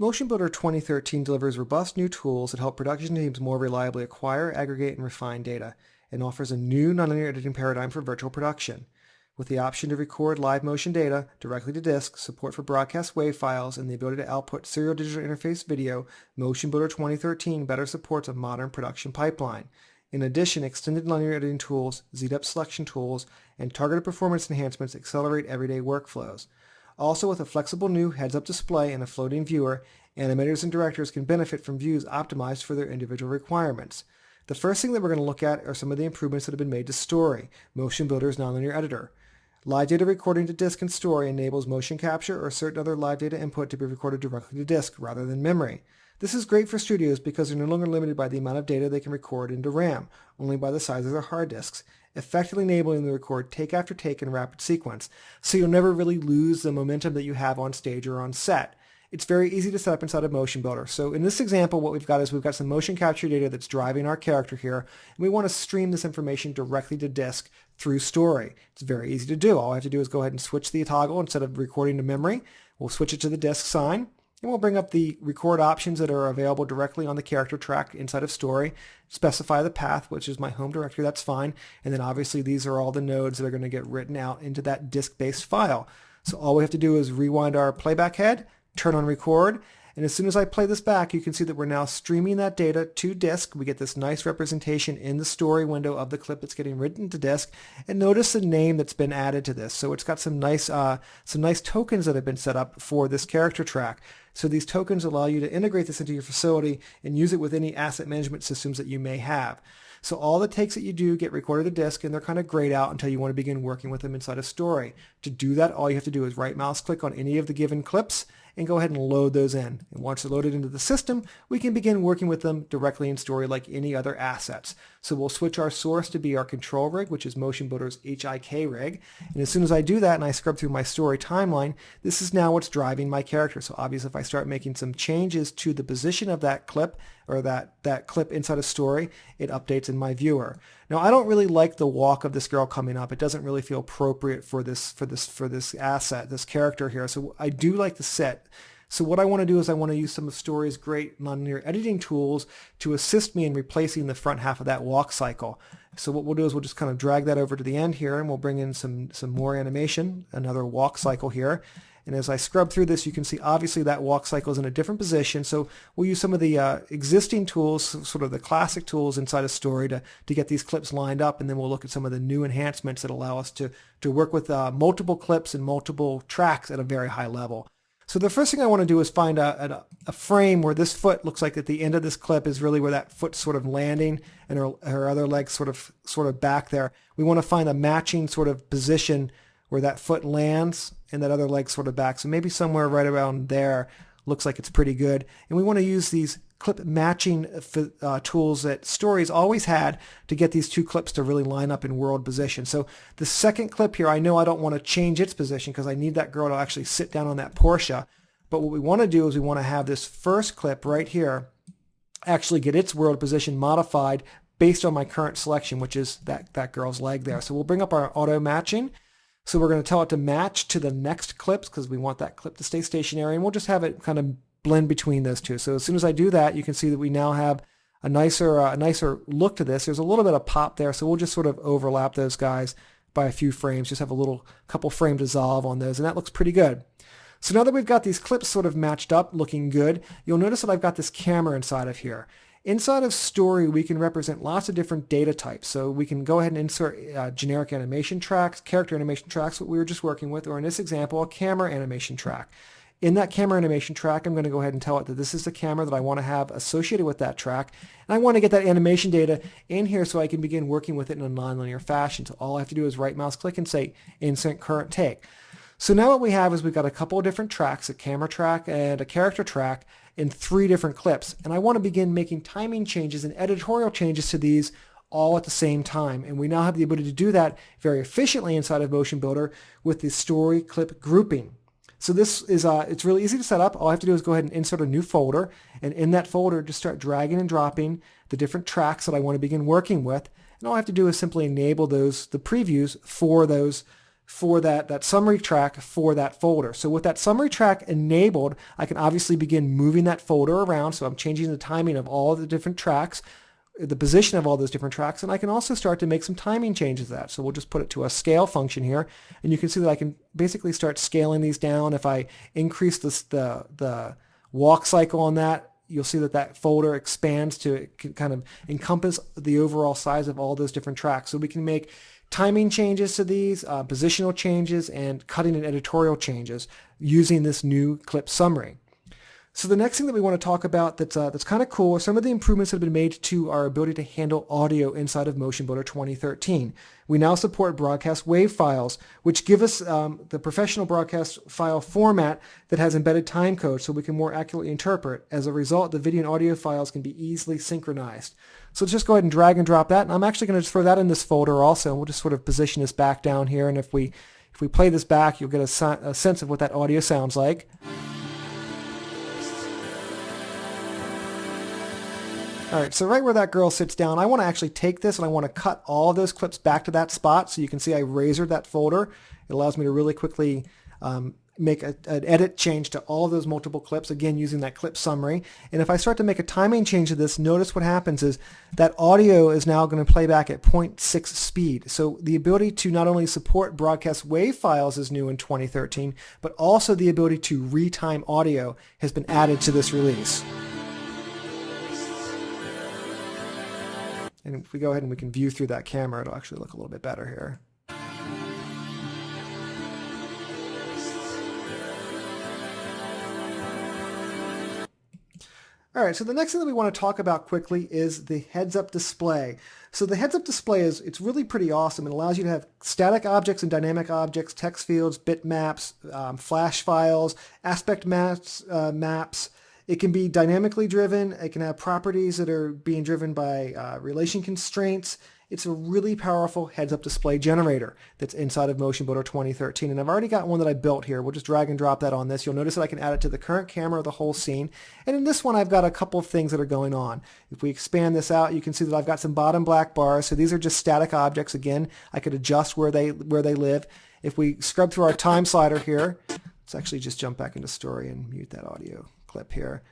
MotionBuilder 2013 delivers robust new tools that help production teams more reliably acquire, aggregate, and refine data, and offers a new nonlinear editing paradigm for virtual production. With the option to record live motion data directly to disk, support for broadcast Wav files, and the ability to output serial digital interface video, MotionBuilder 2013 better supports a modern production pipeline. In addition, extended nonlinear editing tools, Z-Depth selection tools, and targeted performance enhancements accelerate everyday workflows. Also, with a flexible new heads-up display and a floating viewer, animators and directors can benefit from views optimized for their individual requirements. The first thing that we're going to look at are some of the improvements that have been made to Story, MotionBuilder's Nonlinear Editor. Live data recording to disk in Story enables motion capture or certain other live data input to be recorded directly to disk rather than memory. This is great for studios because they're no longer limited by the amount of data they can record into RAM, only by the size of their hard disks, effectively enabling them to record take after take in rapid sequence, so you'll never really lose the momentum that you have on stage or on set. It's very easy to set up inside of MotionBuilder. So in this example, what we've got is we've got some motion capture data that's driving our character here, and we want to stream this information directly to disk through Story. It's very easy to do. All I have to do is go ahead and switch the toggle. Instead of recording to memory, we'll switch it to the disk sign. And we'll bring up the record options that are available directly on the character track inside of Story. Specify the path, which is my home directory, that's fine. And then obviously these are all the nodes that are going to get written out into that disk-based file. So all we have to do is rewind our playback head, turn on record, and as soon as I play this back, you can see that we're now streaming that data to disk. We get this nice representation in the Story window of the clip that's getting written to disk. And notice the name that's been added to this. So it's got some nice tokens that have been set up for this character track. So these tokens allow you to integrate this into your facility and use it with any asset management systems that you may have. So all the takes that you do get recorded to disk, and they're kind of grayed out until you want to begin working with them inside of Story. To do that, all you have to do is right mouse click on any of the given clips and go ahead and load those in. And once they're loaded into the system, we can begin working with them directly in Story like any other assets. So we'll switch our source to be our control rig, which is MotionBuilder's HIK rig. And as soon as I do that and I scrub through my Story timeline, this is now what's driving my character. So obviously if I start making some changes to the position of that clip or that clip inside of Story, it updates in my viewer. Now I don't really like the walk of this girl coming up. It doesn't really feel appropriate for this asset, this character here. So I do like the sit. So what I want to do is I want to use some of Story's great nonlinear editing tools to assist me in replacing the front half of that walk cycle. So what we'll do is we'll just kind of drag that over to the end here, and we'll bring in some more animation, another walk cycle here. And as I scrub through this, you can see obviously that walk cycle is in a different position. So we'll use some of the existing tools, sort of the classic tools inside of Story to get these clips lined up. And then we'll look at some of the new enhancements that allow us to work with multiple clips and multiple tracks at a very high level. So the first thing I want to do is find a frame where this foot looks like at the end of this clip is really where that foot's sort of landing and her other leg sort of back there. We want to find a matching sort of position where that foot lands and that other leg sort of back. So maybe somewhere right around there looks like it's pretty good. And we want to use these clip matching tools that Story's always had to get these two clips to really line up in world position. So the second clip here, I know I don't want to change its position because I need that girl to actually sit down on that Porsche. But what we want to do is we want to have this first clip right here actually get its world position modified based on my current selection, which is that girl's leg there. So we'll bring up our auto matching. So we're going to tell it to match to the next clips because we want that clip to stay stationary, and we'll just have it kind of blend between those two. So as soon as I do that, you can see that we now have a nicer look to this. There's a little bit of pop there, so we'll just sort of overlap those guys by a few frames, just have a couple frame dissolve on those, and that looks pretty good. So now that we've got these clips sort of matched up, looking good, you'll notice that I've got this camera inside of here. Inside of Story, we can represent lots of different data types. So we can go ahead and insert generic animation tracks, character animation tracks, what we were just working with, or in this example, a camera animation track. In that camera animation track, I'm going to go ahead and tell it that this is the camera that I want to have associated with that track. And I want to get that animation data in here so I can begin working with it in a nonlinear fashion. So all I have to do is right mouse click and say insert current take. So now what we have is we've got a couple of different tracks, a camera track and a character track in 3 different clips. And I want to begin making timing changes and editorial changes to these all at the same time. And we now have the ability to do that very efficiently inside of MotionBuilder with the Story clip grouping. So this is it's really easy to set up. All I have to do is go ahead and insert a new folder, and in that folder just start dragging and dropping the different tracks that I want to begin working with. And all I have to do is simply enable the previews for those for that summary track for that folder. So with that summary track enabled, I can obviously begin moving that folder around. So I'm changing the timing of all the different tracks, the position of all those different tracks, and I can also start to make some timing changes to that. So we'll just put it to a scale function here, and you can see that I can basically start scaling these down. If I increase the walk cycle on that, you'll see that that folder expands to kind of encompass the overall size of all those different tracks. So we can make timing changes to these, positional changes, and cutting and editorial changes using this new clip summary. So the next thing that we want to talk about that's kind of cool are some of the improvements that have been made to our ability to handle audio inside of MotionBuilder 2013. We now support broadcast Wav files, which give us the professional broadcast file format that has embedded timecode so we can more accurately interpret. As a result, the video and audio files can be easily synchronized. So let's just go ahead and drag and drop that, and I'm actually going to just throw that in this folder also, and we'll just sort of position this back down here, and if we play this back, you'll get a sense of what that audio sounds like. All right, so right where that girl sits down, I want to actually take this and I want to cut all of those clips back to that spot. So you can see I razored that folder. It allows me to really quickly make an edit change to all of those multiple clips, again using that clip summary. And if I start to make a timing change to this, notice what happens is that audio is now going to play back at 0.6 speed. So the ability to not only support broadcast Wav files is new in 2013, but also the ability to retime audio has been added to this release. And if we go ahead and we can view through that camera, it'll actually look a little bit better here. All right, so the next thing that we want to talk about quickly is the heads-up display. So the heads-up display it's really pretty awesome. It allows you to have static objects and dynamic objects, text fields, bitmaps, flash files, aspect maps. It can be dynamically driven. It can have properties that are being driven by relation constraints. It's a really powerful heads-up display generator that's inside of MotionBuilder 2013. And I've already got one that I built here. We'll just drag and drop that on this. You'll notice that I can add it to the current camera of the whole scene. And in this one, I've got a couple of things that are going on. If we expand this out, you can see that I've got some bottom black bars. So these are just static objects. Again, I could adjust where they live. If we scrub through our time slider here, let's actually just jump back into Story and mute that audio clip here.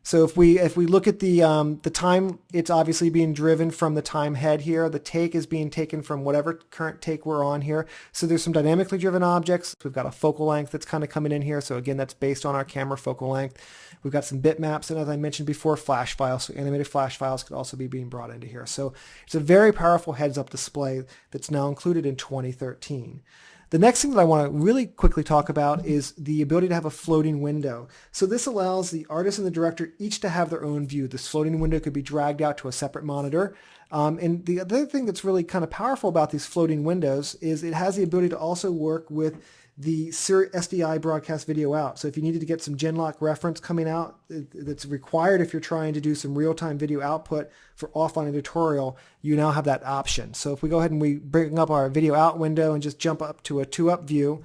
So if we look at the time, it's obviously being driven from the time head here. The take is being taken from whatever current take we're on here. So there's some dynamically driven objects. We've got a focal length that's kind of coming in here. So again, that's based on our camera focal length. We've got some bitmaps, and as I mentioned before, flash files. So animated flash files could also be being brought into here. So it's a very powerful heads-up display that's now included in 2013. The next thing that I want to really quickly talk about is the ability to have a floating window. So this allows the artist and the director each to have their own view. This floating window could be dragged out to a separate monitor. And the other thing that's really kind of powerful about these floating windows is it has the ability to also work with the SDI broadcast video out. So if you needed to get some Genlock reference coming out that's required if you're trying to do some real-time video output for offline editorial, you now have that option. So if we go ahead and we bring up our video out window and just jump up to a 2-up view,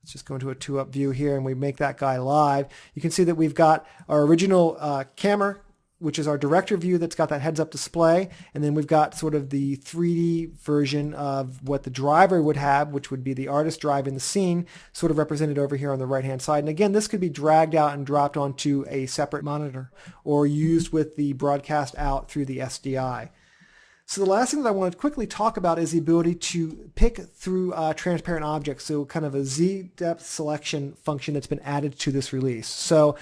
let's just go into a 2-up view here and we make that guy live, you can see that we've got our original camera, which is our director view that's got that heads-up display, and then we've got sort of the 3D version of what the driver would have, which would be the artist driving the scene, sort of represented over here on the right-hand side. And again, this could be dragged out and dropped onto a separate monitor or used with the broadcast out through the SDI. So the last thing that I want to quickly talk about is the ability to pick through transparent objects, so kind of a Z-depth selection function that's been added to this release. So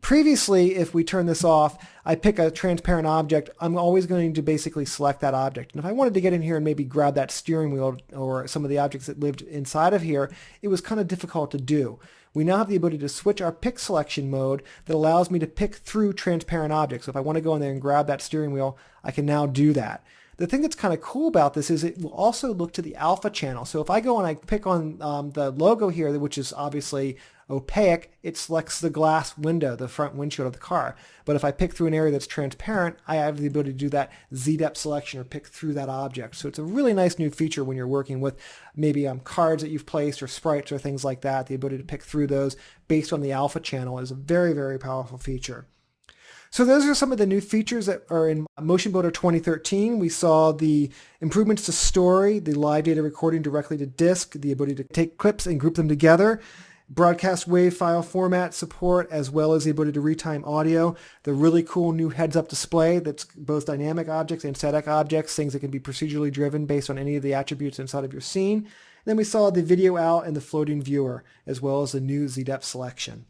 previously, if we turn this off, I pick a transparent object, I'm always going to basically select that object. And if I wanted to get in here and maybe grab that steering wheel or some of the objects that lived inside of here, it was kind of difficult to do. We now have the ability to switch our pick selection mode that allows me to pick through transparent objects. So if I want to go in there and grab that steering wheel, I can now do that. The thing that's kind of cool about this is it will also look to the alpha channel. So if I go and I pick on the logo here, which is obviously opaque, it selects the glass window, the front windshield of the car. But if I pick through an area that's transparent, I have the ability to do that Z-depth selection or pick through that object. So it's a really nice new feature when you're working with maybe cards that you've placed or sprites or things like that. The ability to pick through those based on the alpha channel is a very, very powerful feature. So those are some of the new features that are in MotionBuilder 2013. We saw the improvements to story, the live data recording directly to disk, the ability to take clips and group them together, broadcast wave file format support, as well as the ability to retime audio, the really cool new heads-up display that's both dynamic objects and static objects, things that can be procedurally driven based on any of the attributes inside of your scene. And then we saw the video out and the floating viewer, as well as the new Z-Depth selection.